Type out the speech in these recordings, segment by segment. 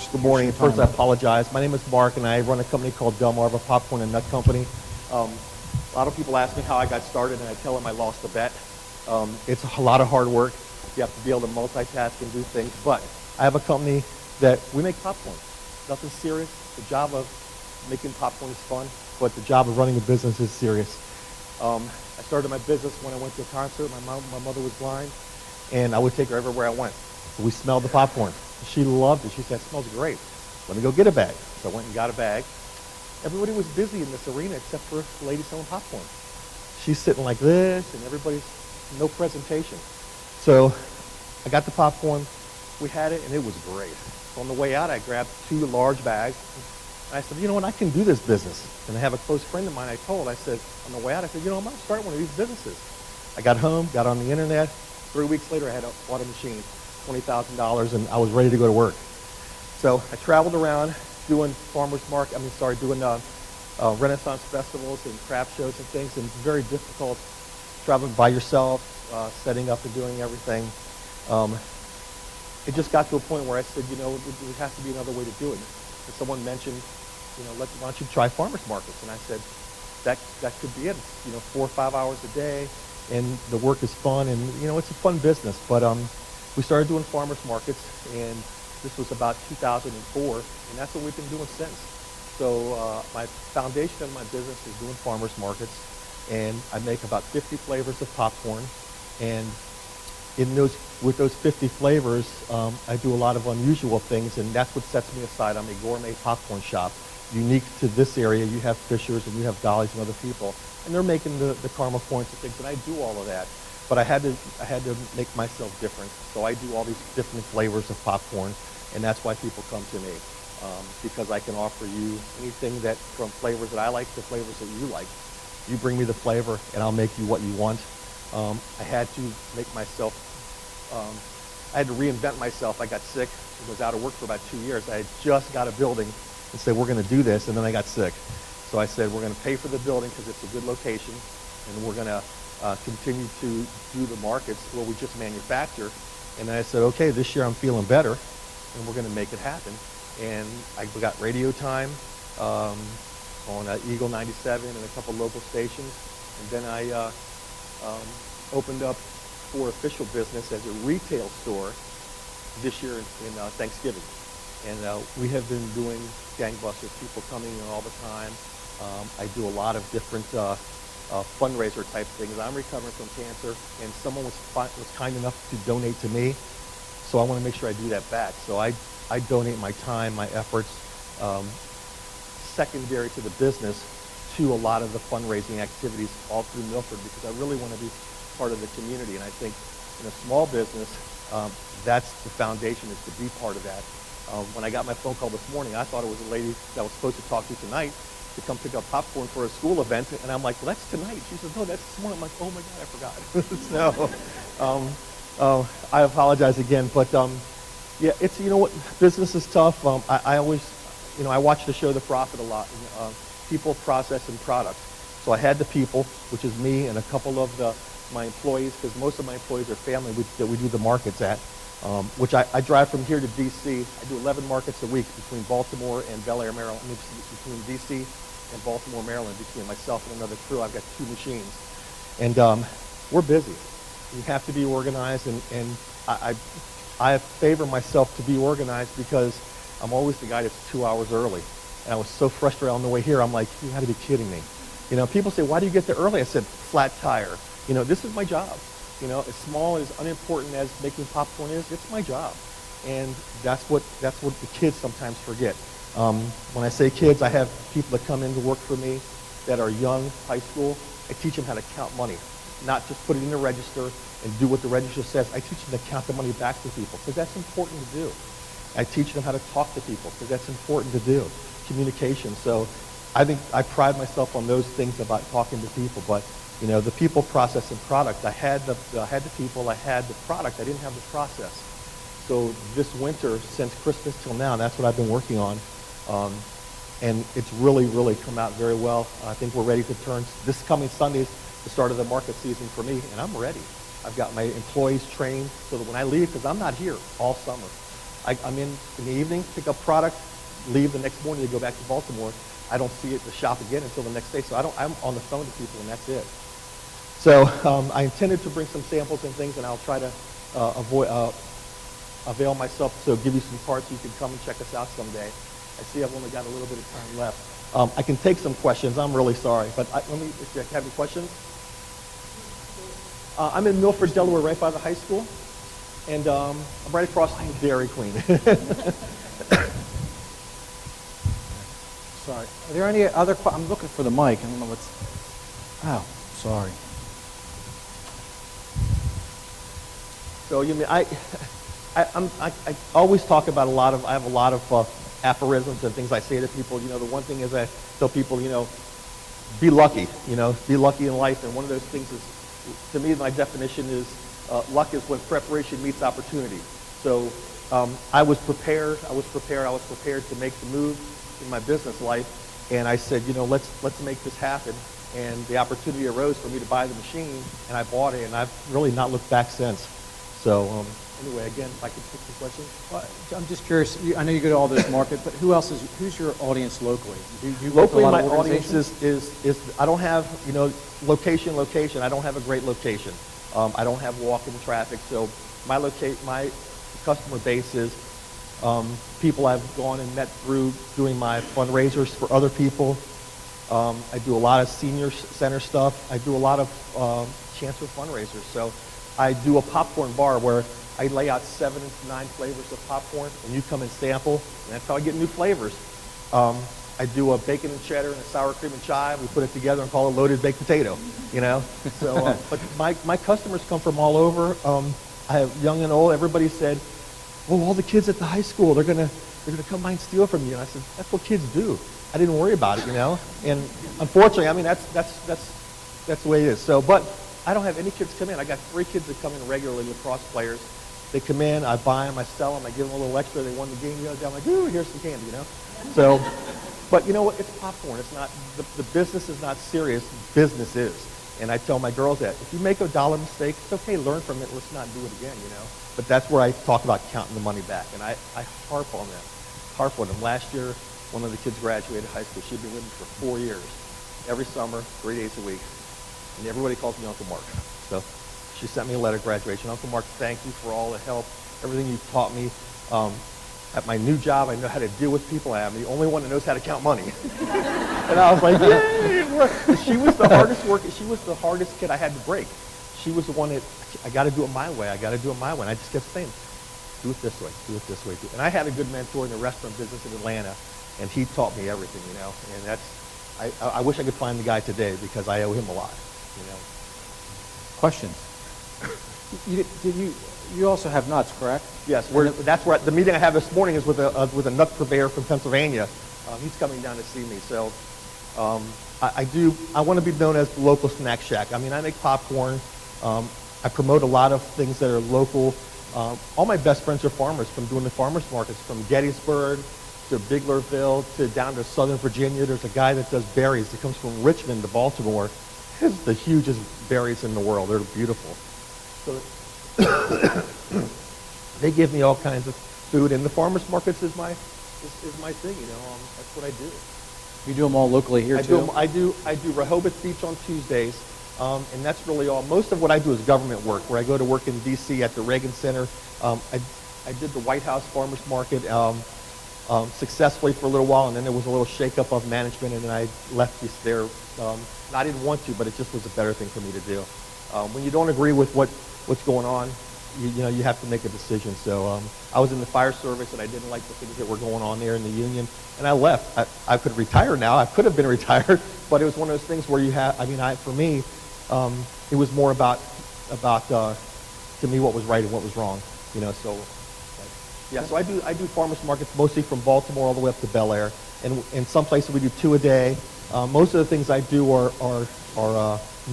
folks. Good morning. First, I apologize. My name is Mark, and I run a company called Delmarva Popcorn and Nut Company. A lot of people ask me how I got started, and I tell them I lost a bet. It's a lot of hard work. You have to be able to multitask and do things. But I have a company that we make popcorn. Nothing serious. The job of making popcorn is fun, but the job of running a business is serious. I started my business when I went to a concert. My mother was blind, and I would take her everywhere I went. So we smelled the popcorn. She loved it. She said, "It smells great. Let me go get a bag." So I went and got a bag. Everybody was busy in this arena except for the lady selling popcorn. She's sitting like this, and everybody's no presentation. So I got the popcorn. We had it, and it was great. So on the way out, I grabbed 2 large bags. And I said, you know what, I can do this business. And I have a close friend of mine I told. I said, on the way out, I said, you know, I'm going to start one of these businesses. I got home, got on the internet. 3 weeks later, I had bought a machine, $20,000, and I was ready to go to work. So I traveled around doing doing Renaissance festivals and craft shows and things, and it's very difficult traveling by yourself, setting up and doing everything. It just got to a point where I said, you know, there has to be another way to do it. And someone mentioned, you know, why don't you try farmers markets? And I said, that could be it. It's, you know, 4 or 5 hours a day, and the work is fun, and you know, it's a fun business. But we started doing farmers markets, and this was about 2004, and that's what we've been doing since. So my foundation of my business is doing farmers markets, and I make about 50 flavors of popcorn, and with those 50 flavors, I do a lot of unusual things, and that's what sets me aside. I'm a gourmet popcorn shop. Unique to this area, you have Fishers and you have Dolly's and other people, and they're making the caramel points and things, and I do all of that. But I had to make myself different, so I do all these different flavors of popcorn, and that's why people come to me, because I can offer you anything that, from flavors that I like to flavors that you like. You bring me the flavor, and I'll make you what you want. I had to make myself, I had to reinvent myself. I got sick. I was out of work for about 2 years. I had just got a building and said, we're going to do this, and then I got sick. So I said, we're going to pay for the building because it's a good location, and we're going to continue to do the markets where we just manufacture. And then I said, okay, this year I'm feeling better, and we're going to make it happen. And I got radio time on Eagle 97 and a couple local stations. And then I opened up for official business as a retail store this year in Thanksgiving. And we have been doing gangbusters, people coming in all the time. I do a lot of different fundraiser type things. I'm recovering from cancer, and someone was kind enough to donate to me, so I want to make sure I do that back. So I donate my time, my efforts, secondary to the business, to a lot of the fundraising activities all through Milford, because I really want to be part of the community. And I think in a small business, that's the foundation, is to be part of that. When I got my phone call this morning, I thought it was a lady that I was supposed to talk to tonight to come pick up popcorn for a school event, and I'm like, well, that's tonight. She said, no, that's this morning. I'm like, oh my God, I forgot. So I apologize again, but yeah, it's, you know what, business is tough. I always, you know, I watch the show The Profit a lot. People, process, and product. So I had the people, which is me and a couple of my employees, because most of my employees are family that we do the markets at, which I drive from here to D.C. I do 11 markets a week between Baltimore and Bel Air, Maryland. I mean, between D.C. and Baltimore, Maryland, between myself and another crew. I've got 2 machines. And we're busy. You have to be organized, and I favor myself to be organized because I'm always the guy that's 2 hours early. And I was so frustrated on the way here. I'm like, you got to be kidding me. You know, people say, why do you get there early? I said, flat tire. You know, this is my job. You know, as small and as unimportant as making popcorn is, it's my job. And that's what the kids sometimes forget. When I say kids, I have people that come in to work for me that are young, high school. I teach them how to count money, not just put it in the register and do what the register says. I teach them to count the money back to people, because that's important to do. I teach them how to talk to people, because that's important to do. Communication. So I think I pride myself on those things about talking to people. But you know, the people, process, and product. I had the people, I had the product. I didn't have the process. So this winter, since Christmas till now, that's what I've been working on. And it's really, really come out very well. I think we're ready to turn. This coming Sunday is the start of the market season for me, and I'm ready. I've got my employees trained so that when I leave, because I'm not here all summer. I'm in the evening, pick up product, leave the next morning to go back to Baltimore. I don't see it to shop again until the next day. So I'm on the phone to people, and that's it. So I intended to bring some samples and things, and I'll try to avail myself to give you some parts so you can come and check us out someday. I see I've only got a little bit of time left. I can take some questions. I'm really sorry, but if you have any questions. I'm in Milford, Delaware, right by the high school, and I'm right across from the Dairy Queen. Sorry. Are there any other questions? I'm looking for the mic. I don't know what's... Oh, sorry. So I always talk about I have a lot of aphorisms and things I say to people. The one thing is I tell people, be lucky, be lucky in life. And one of those things is, to me, my definition is luck is when preparation meets opportunity. So I was prepared to make the move in my business life. And I said, let's make this happen. And the opportunity arose for me to buy the machine, and I bought it, and I've really not looked back since. So anyway, again, if I could take the question. Well, I'm just curious. I know you go to all those markets, but who's your audience locally? Do you Locally, go to a lot my of audience is I don't have, location. I don't have a great location. I don't have walk-in traffic. So my customer base is people I've gone and met through doing my fundraisers for other people. I do a lot of senior center stuff. I do a lot of Chancellor fundraisers. So I do a popcorn bar where I lay out 7 to 9 flavors of popcorn, and you come and sample, and that's how I get new flavors. I do a bacon and cheddar and a sour cream and chive. We put it together and call it loaded baked potato, So, but my customers come from all over. I have young and old. Everybody said, well, all the kids at the high school, they're gonna come by and steal from you. And I said, that's what kids do. I didn't worry about it, And unfortunately, that's the way it is. So, but I don't have any kids come in. I got 3 kids that come in regularly, lacrosse players. They come in, I buy them, I sell them, I give them a little extra. They won the game the other day. I'm like, ooh, here's some candy, So, but you know what? It's popcorn. It's not, the business is not serious. Business is. And I tell my girls that if you make a dollar mistake, it's okay, learn from it. Let's not do it again, But that's where I talk about counting the money back. And I harp on them. Last year, one of the kids graduated high school. She'd been with me for 4 years. Every summer, 3 days a week. And everybody calls me Uncle Mark. So she sent me a letter at graduation. Uncle Mark, thank you for all the help, everything you've taught me. At my new job, I know how to deal with people. I am the only one that knows how to count money. And I was like, yay! She was the hardest worker. She was the hardest kid I had to break. She was the one that, I got to do it my way. And I just kept saying, do it this way, do it this way. And I had a good mentor in the restaurant business in Atlanta, and he taught me everything, And that's, I wish I could find the guy today because I owe him a lot, Questions? You also have nuts, correct? Yes, that's where the meeting I have this morning is with a nut purveyor from Pennsylvania. He's coming down to see me. So I want to be known as the local snack shack. I make popcorn. I promote a lot of things that are local. All my best friends are farmers from doing the farmers markets, from Gettysburg to Biglerville to down to Southern Virginia. There's a guy that does berries that comes from Richmond to Baltimore. It's the hugest berries in the world. They're beautiful. So they give me all kinds of food, and the farmers markets is my thing. That's what I do. You do them all locally here too? I do Rehoboth Beach on Tuesdays, and that's really all. Most of what I do is government work, where I go to work in D.C. at the Reagan Center. I did the White House Farmers Market successfully for a little while, and then there was a little shakeup of management, and then I left there. I didn't want to, but it just was a better thing for me to do. When you don't agree with what's going on, you have to make a decision. So I was in the fire service, and I didn't like the things that were going on there in the union, and I left. I could retire now. I could have been retired, but it was one of those things where for me, it was more about to me what was right and what was wrong. So I do farmers markets mostly from Baltimore all the way up to Bel Air, and in some places we do 2 a day. Most of the things I do are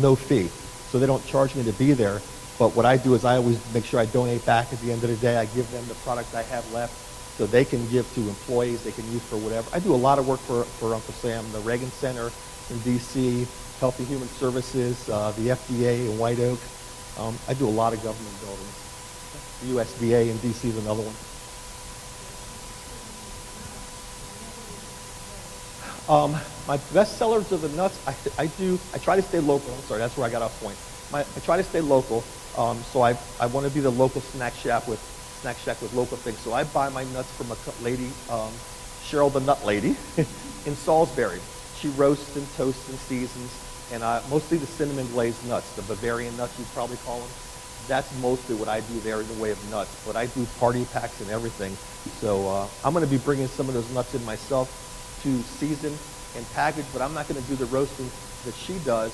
no fee, so they don't charge me to be there. But what I do is I always make sure I donate back at the end of the day. I give them the product I have left so they can give to employees, they can use for whatever. I do a lot of work for Uncle Sam, the Reagan Center in D.C., Healthy Human Services, the FDA in White Oak. I do a lot of government buildings. The USDA in D.C. is another one. My best sellers of the nuts, I try to stay local. I'm sorry, that's where I got off point. I try to stay local, so I want to be the local snack shack with local things. So I buy my nuts from a lady, Cheryl the Nut Lady, in Salisbury. She roasts and toasts and seasons, and mostly the cinnamon glazed nuts, the Bavarian nuts you'd probably call them. That's mostly what I do there in the way of nuts, but I do party packs and everything. So I'm going to be bringing some of those nuts in myself to season and package, but I'm not going to do the roasting that she does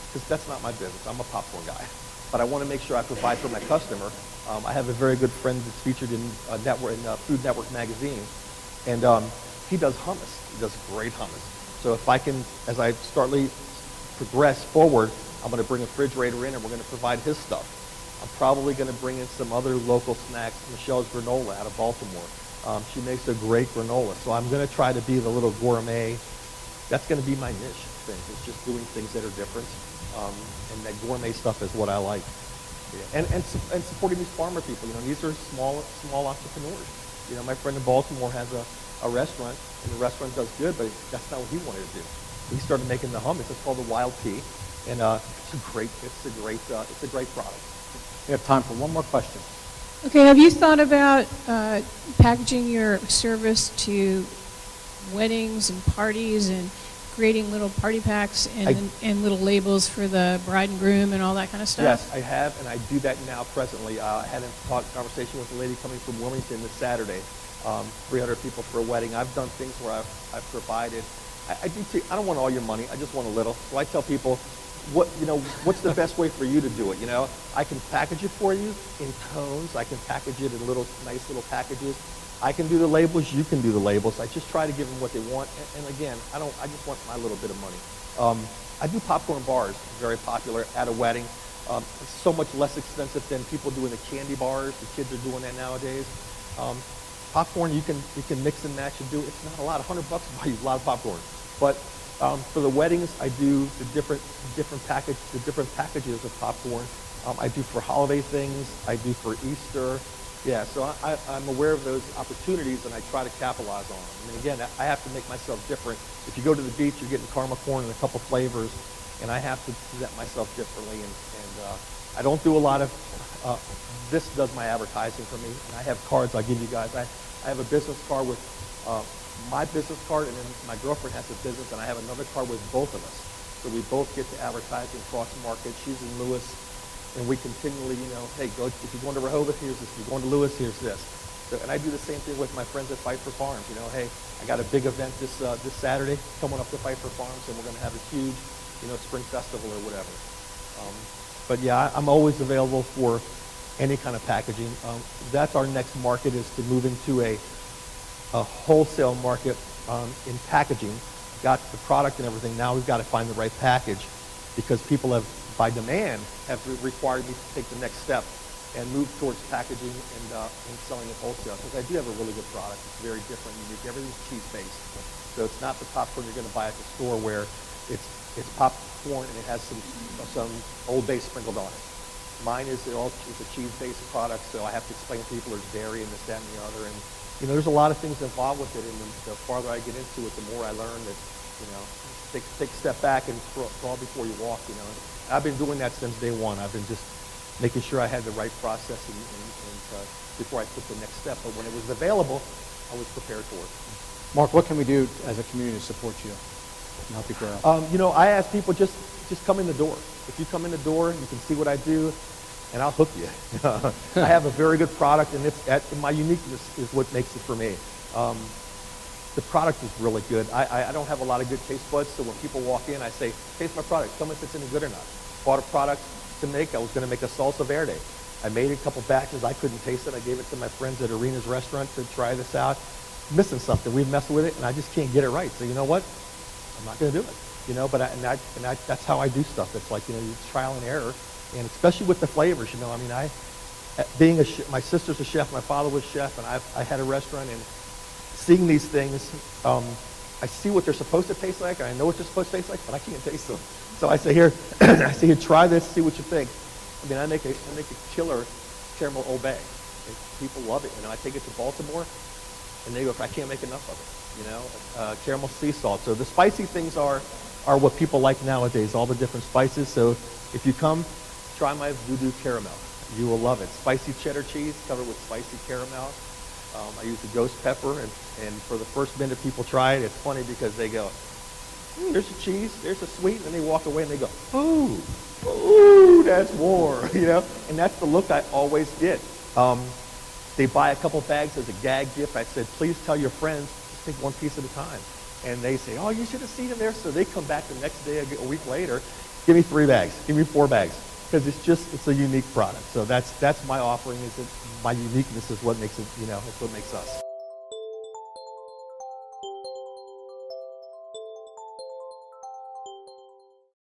because that's not my business. I'm a popcorn guy. But I want to make sure I provide for my customer. I have a very good friend that's featured in Food Network magazine, and he does hummus. He does great hummus. So if I can, as I progress forward, I'm going to bring a refrigerator in and we're going to provide his stuff. I'm probably going to bring in some other local snacks. Michelle's granola out of Baltimore. She makes a great granola. So I'm going to try to be the little gourmet. That's going to be my niche thing. It's just doing things that are different. And that gourmet stuff is what I like. Yeah. And supporting these farmer people. These are small entrepreneurs. My friend in Baltimore has a restaurant, and the restaurant does good, but that's not what he wanted to do. He started making the hummus. It's called the Wild Pea, and it's a great product. We have time for one more question. Okay, have you thought about packaging your service to weddings and parties and creating little party packs and little labels for the bride and groom and all that kind of stuff? Yes, I have, and I do that now presently. I had a conversation with a lady coming from Wilmington this Saturday, 300 people for a wedding. I've done things where I've provided. I don't want all your money. I just want a little. So I tell people, what's the best way for you to do it? I can package it for you in cones. I can package it in nice little packages. I can do the labels. You can do the labels. I just try to give them what they want. And again, I just want my little bit of money. I do popcorn bars, very popular at a wedding. It's so much less expensive than people doing the candy bars. The kids are doing that nowadays. Popcorn, you can mix and match and do. It's not a lot. $100 to buy you a lot of popcorn. But for the weddings, I do the different packages of popcorn. I do for holiday things. I do for Easter. Yeah, so I'm aware of those opportunities, and I try to capitalize on them. I mean, again, I have to make myself different. If you go to the beach, you're getting caramel corn and a couple flavors, and I have to present myself differently. And I don't do a lot of. This does my advertising for me, and I have cards I'll give you guys. I have a business card with my business card, and then my girlfriend has a business, and I have another card with both of us. So we both get to advertise and cross-market. She's in Lewis, and we continually, hey, if you're going to Rehoboth, here's this. If you're going to Lewis, here's this. So, and I do the same thing with my friends at Fight for Farms. Hey, I got a big event this Saturday coming up to Fight for Farms, and we're going to have a huge, spring festival or whatever. But yeah, I'm always available for any kind of packaging. That's our next market, is to move into a wholesale market in packaging. Got the product and everything. Now we've got to find the right package, because people have, by demand, have required me to take the next step and move towards packaging and selling it wholesale. Because I do have a really good product. It's very different, unique. Everything's cheese-based. So it's not the popcorn you're going to buy at the store where it's popcorn and it has some Old Bay sprinkled on it. Mine is it's a cheese-based product, so I have to explain to people there's dairy and this, that, and the other. And there's a lot of things involved with it, and the farther I get into it, the more I learn that, take a step back and crawl before you walk, I've been doing that since day one. I've been just making sure I had the right process and before I took the next step. But when it was available, I was prepared for it. Mark, what can we do as a community to support you and help you grow? I ask people just come in the door. If you come in the door, you can see what I do, and I'll hook you. I have a very good product, and my uniqueness is what makes it for me. The product is really good. I don't have a lot of good taste buds, so when people walk in, I say, taste my product. Tell me if it's any good or not. Bought a product to make. I was going to make a salsa verde. I made a couple batches. I couldn't taste it. I gave it to my friends at Arena's restaurant to try this out. Missing something. We've messed with it, and I just can't get it right. So you know what? I'm not going to do it. But that's how I do stuff. It's like, trial and error, and especially with the flavors. My sister's a chef, my father was a chef, and I had a restaurant, and seeing these things, I see what they're supposed to taste like, and I know what they're supposed to taste like, but I can't taste them. So I say, here, try this, see what you think. I make a killer caramel Old Bay. And people love it. I take it to Baltimore, And they go, I can't make enough of it, you know. Caramel sea salt. So the spicy things are what people like nowadays, all the different spices. So if you come, try my voodoo caramel. You will love it. Spicy cheddar cheese covered with spicy caramel. I use the ghost pepper, and for the first minute people try it, it's funny because they go, there's a cheese, there's a sweet, and then they walk away and they go, ooh, that's war, you know? And that's the look I always get. They buy a couple bags as a gag gift. I said, please tell your friends, just take one piece at a time. And they say, oh, you should have seen them there. So they come back the next day, a week later, give me 3 bags, give me 4 bags. Because it's a unique product. So that's my offering, my uniqueness is what makes it, you know, it's what makes us.